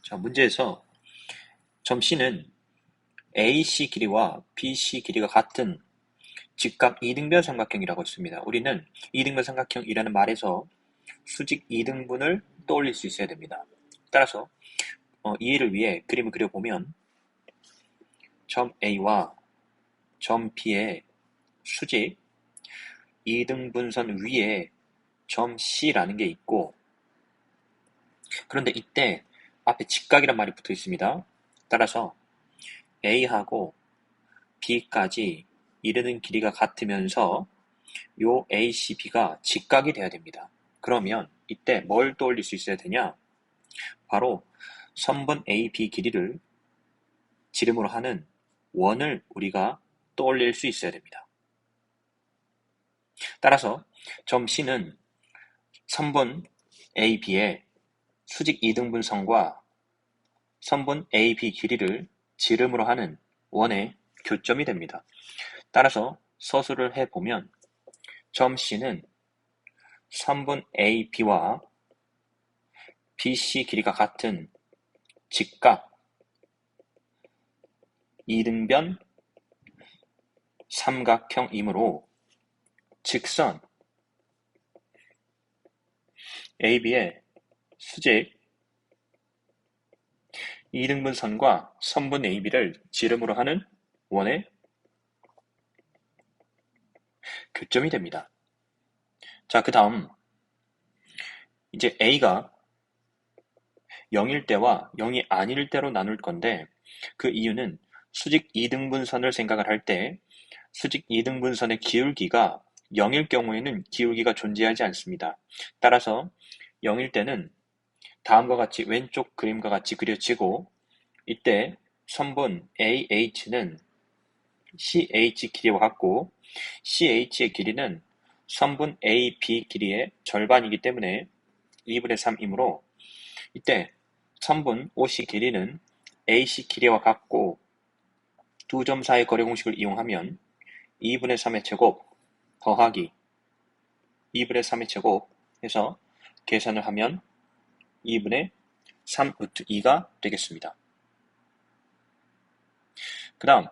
자, 문제에서 점 C는 AC 길이와 BC 길이가 같은 직각 이등변 삼각형이라고 했습니다. 우리는 이등변 삼각형이라는 말에서 수직 이등분을 떠올릴 수 있어야 됩니다. 따라서 이해를 위해 그림을 그려보면 점 A와 점 B의 수직 이등분선 위에 점 C라는 게 있고, 그런데 이때 앞에 직각이란 말이 붙어 있습니다. 따라서 A하고 B까지 이르는 길이가 같으면서 요 ACB가 직각이 돼야 됩니다. 그러면 이때 뭘 떠올릴 수 있어야 되냐? 바로 선분 AB 길이를 지름으로 하는 원을 우리가 떠올릴 수 있어야 됩니다. 따라서 점 C는 선분 AB의 수직 이등분선과 선분 AB 길이를 지름으로 하는 원의 교점이 됩니다. 따라서 서술을 해보면 점 C는 선분 AB와 BC 길이가 같은 직각 이등변 삼각형이므로 직선 AB의 수직 이등분선과 선분 AB를 지름으로 하는 원의 교점이 됩니다. 자, 그 다음 이제 A가 0일 때와 0이 아닐 때로 나눌 건데, 그 이유는 수직 이등분선을 생각을 할 때 수직 이등분선의 기울기가 0일 경우에는 기울기가 존재하지 않습니다. 따라서 0일 때는 다음과 같이 왼쪽 그림과 같이 그려지고, 이때 선분 AH는 CH 길이와 같고 CH의 길이는 선분 AB 길이의 절반이기 때문에 2분의 3이므로 이때 선분 OC 길이는 AC 길이와 같고 두 점 사이 거리 공식을 이용하면 2분의 3의 제곱 더하기 2분의 3의 제곱 해서 계산을 하면 2분의 3 루트 2가 되겠습니다. 그 다음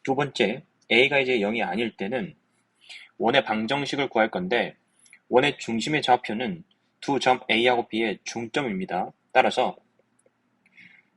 두 번째, A가 이제 0이 아닐 때는 원의 방정식을 구할 건데, 원의 중심의 좌표는 두 점 A하고 B의 중점입니다. 따라서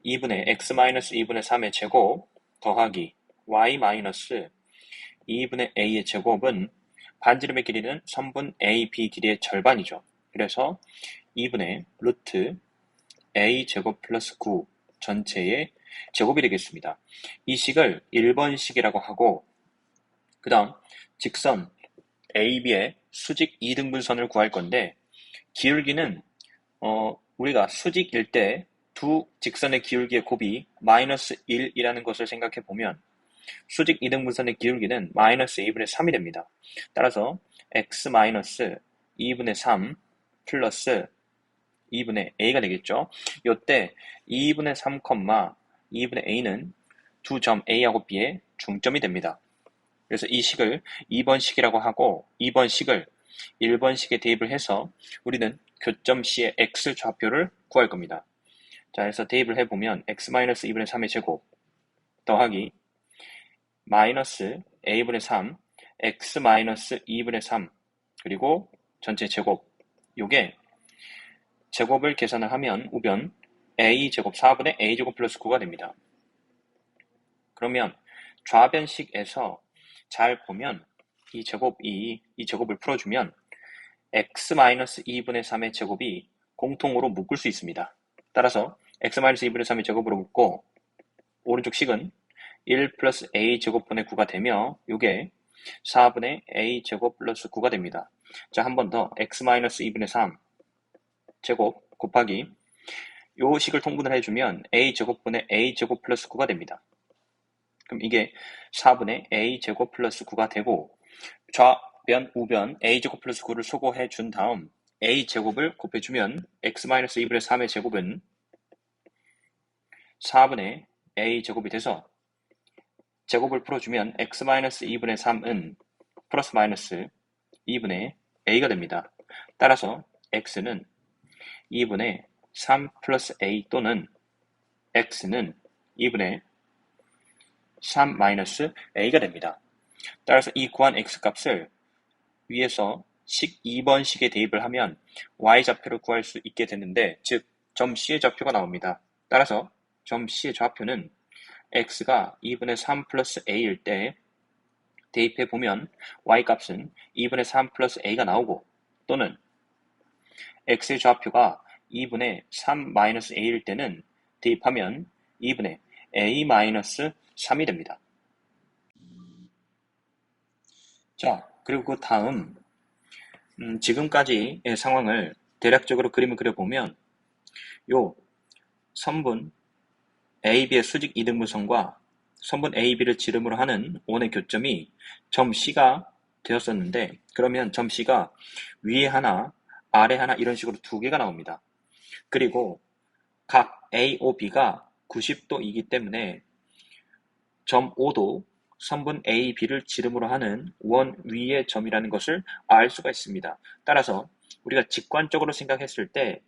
2분의 x-2분의 3의 제곱 더하기 y-2분의 a의 제곱은 반지름의 길이는 선분 AB 길이의 절반이죠. 그래서 2분의 루트 a 제곱 플러스 9 전체의 제곱이 되겠습니다. 이 식을 1번식이라고 하고, 그 다음 직선 AB의 수직 이등분선을 구할 건데, 기울기는 우리가 수직일 때 두 직선의 기울기의 곱이 마이너스 1이라는 것을 생각해 보면 수직 이등분선의 기울기는 마이너스 2분의 3이 됩니다. 따라서 x 마이너스 2분의 3 플러스 2분의 a가 되겠죠. 이때 2분의 3, 2분의 a는 두 점 a하고 b의 중점이 됩니다. 그래서 이 식을 2번식이라고 하고 2번식을 1번식에 대입을 해서 우리는 교점 C의 x 좌표를 구할 겁니다. 자, 그래서 대입을 해보면 x-2분의 3의 제곱 더하기 마이너스 a분의 3 x-2분의 3 그리고 전체 제곱, 요게 제곱을 계산을 하면 우변 a제곱 4분의 a제곱 플러스 9가 됩니다. 그러면 좌변식에서 잘 보면 이 제곱을 풀어주면 x-2분의 3의 제곱이 공통으로 묶을 수 있습니다. 따라서 x-2분의 3의 제곱으로 묶고 오른쪽 식은 1 플러스 a 제곱분의 9가 되며 요게 4분의 a 제곱 플러스 9가 됩니다. 자, 한 번 더 x-2분의 3 제곱 곱하기 요 식을 통분을 해주면 a 제곱분의 a 제곱 플러스 9가 됩니다. 그럼 이게 4분의 a 제곱 플러스 9가 되고, 좌변, 우변 a 제곱 플러스 9를 소거해 준 다음 a 제곱을 곱해주면 x-2분의 3의 제곱은 4분의 a 제곱이 돼서 제곱을 풀어주면 x-2분의 3은 플러스 마이너스 2분의 a가 됩니다. 따라서 x는 2분의 3 플러스 a 또는 x는 2분의 3 마이너스 a가 됩니다. 따라서 이 구한 x값을 위에서 식 2번 식에 대입을 하면 y좌표를 구할 수 있게 되는데, 즉 점 C의 좌표가 나옵니다. 따라서 점 C의 좌표는 x가 2분의 3 플러스 a일 때 대입해 보면 y값은 2분의 3 플러스 a가 나오고, 또는 x의 좌표가 2분의 3 마이너스 a일 때는 대입하면 2분의 a 마이너스 3이 됩니다. 자, 그리고 그 다음 지금까지의 상황을 대략적으로 그림을 그려보면 요 선분 AB의 수직 이등분선과 선분 AB를 지름으로 하는 원의 교점이 점 C가 되었었는데, 그러면 점 C가 위에 하나, 아래 하나 이런 식으로 두 개가 나옵니다. 그리고 각 AO, B가 90도이기 때문에 점 O도 선분 A, B를 지름으로 하는 원 위의 점이라는 것을 알 수가 있습니다. 따라서 우리가 직관적으로 생각했을 때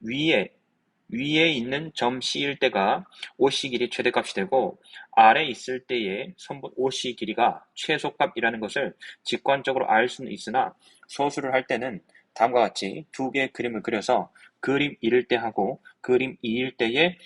위에 있는 점 C일 때가 OC 길이 최대값이 되고, 아래 있을 때의 선분 OC 길이가 최소값이라는 것을 직관적으로 알 수는 있으나, 서술을 할 때는 다음과 같이 두 개의 그림을 그려서 그림 1일 때 하고 그림 2일 때의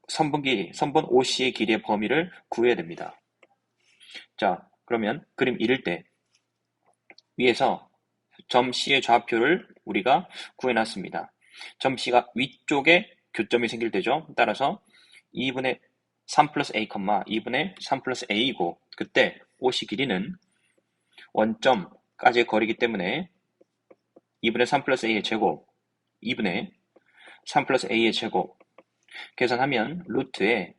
선분 OC의 길이의 범위를 구해야 됩니다. 자, 그러면 그림 1일 때 위에서 점 C의 좌표를 우리가 구해놨습니다. 점 C가 위쪽에 교점이 생길 때죠. 따라서 2분의 3 플러스 a, 2분의 3 플러스 a이고, 그때 OC 길이는 원점까지의 거리이기 때문에 2분의 3 플러스 a의 제곱, 2분의 3 플러스 a의 제곱 계산하면 루트의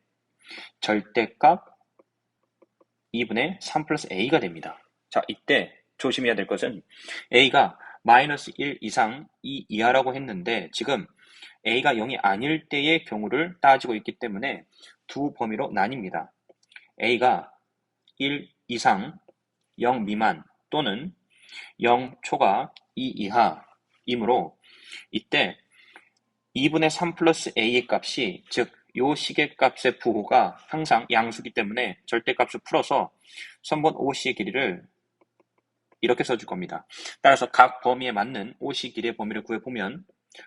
절대값 2분의 3 플러스 a가 됩니다. 자, 이때 조심해야 될 것은 a가 마이너스 1 이상 2 이하라고 했는데, 지금 a가 0이 아닐 때의 경우를 따지고 있기 때문에 두 범위로 나뉩니다. a가 1 이상 0 미만 또는 0 초과 2 이하이므로 이때 2분의 3 플러스 a의 값이, 즉 요 식의 값의 부호가 항상 양수기 때문에 절대값을 풀어서 선분 OC의 길이를 이렇게 써줄 겁니다. 따라서 각 범위에 맞는 OC 길이의 범위를 구해보면,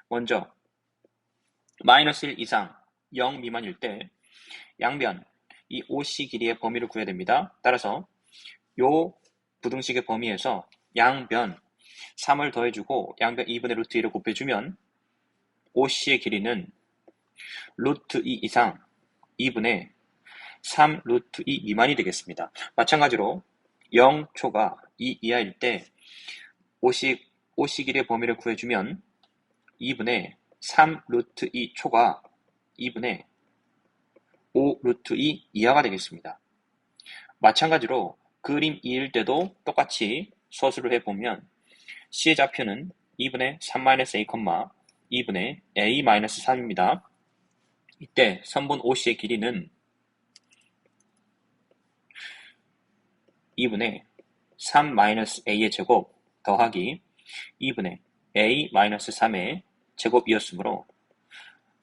먼저 마이너스 1 이상 0 미만일 때 양변 이 OC 길이의 범위를 구해야 됩니다. 따라서 요 부등식의 범위에서 양변 3을 더해주고 양변 2분의 루트 2를 곱해주면 OC의 길이는 루트 2 이상 2분의 3 루트 2 미만이 되겠습니다. 마찬가지로 0초가 2 이하일 때 OC 길이의 범위를 구해주면 2분의 3 루트 2 초가 2분의 5 루트 2 이하가 되겠습니다. 마찬가지로 그림 2일 때도 똑같이 서술을 해보면 C의 좌표는 2분의 3-a, 2분의 a-3입니다. 이때 선분 OC의 길이는 2분의 3-a의 제곱 더하기 2분의 a-3의 제곱이었으므로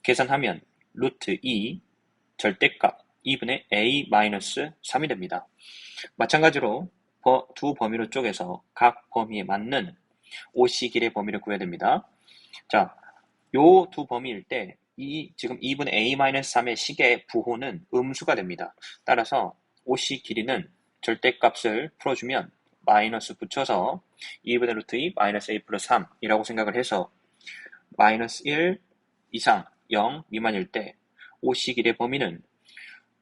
계산하면 루트 2 절대값 2분의 a-3이 됩니다. 마찬가지로 두 범위로 쪼개서 각 범위에 맞는 OC 길이의 범위를 구해야 됩니다. 자, 요 두 범위일 때 지금 2분의 a-3의 식의 부호는 음수가 됩니다. 따라서 OC 길이는 절대값을 풀어주면 마이너스 붙여서 2분의 루트 2 마이너스 a 플러스 3이라고 생각을 해서 마이너스 1 이상 0 미만일 때 OC 길이의 범위는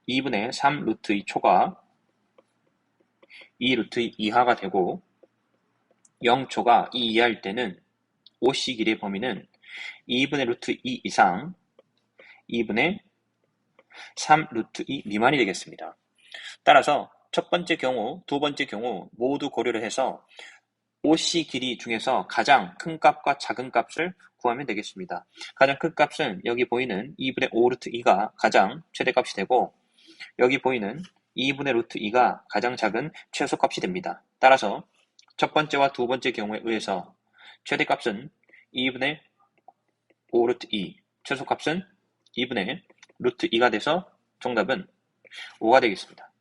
2분의 3 루트 2 초가 2 루트 2 이하가 되고, 0초가 2 이하일 때는 OC 길이의 범위는 2분의 루트 2 이상 2분의 3 루트 2 미만이 되겠습니다. 따라서 첫 번째 경우, 두 번째 경우 모두 고려를 해서 OC 길이 중에서 가장 큰 값과 작은 값을 구하면 되겠습니다. 가장 큰 값은 여기 보이는 2분의 5 루트 2가 가장 최대값이 되고, 여기 보이는 2분의 루트 2가 가장 작은 최소값이 됩니다. 따라서 첫 번째와 두 번째 경우에 의해서 최대값은 2분의 5 루트 2, 최소값은 2분의 루트 2가 돼서 정답은 5가 되겠습니다.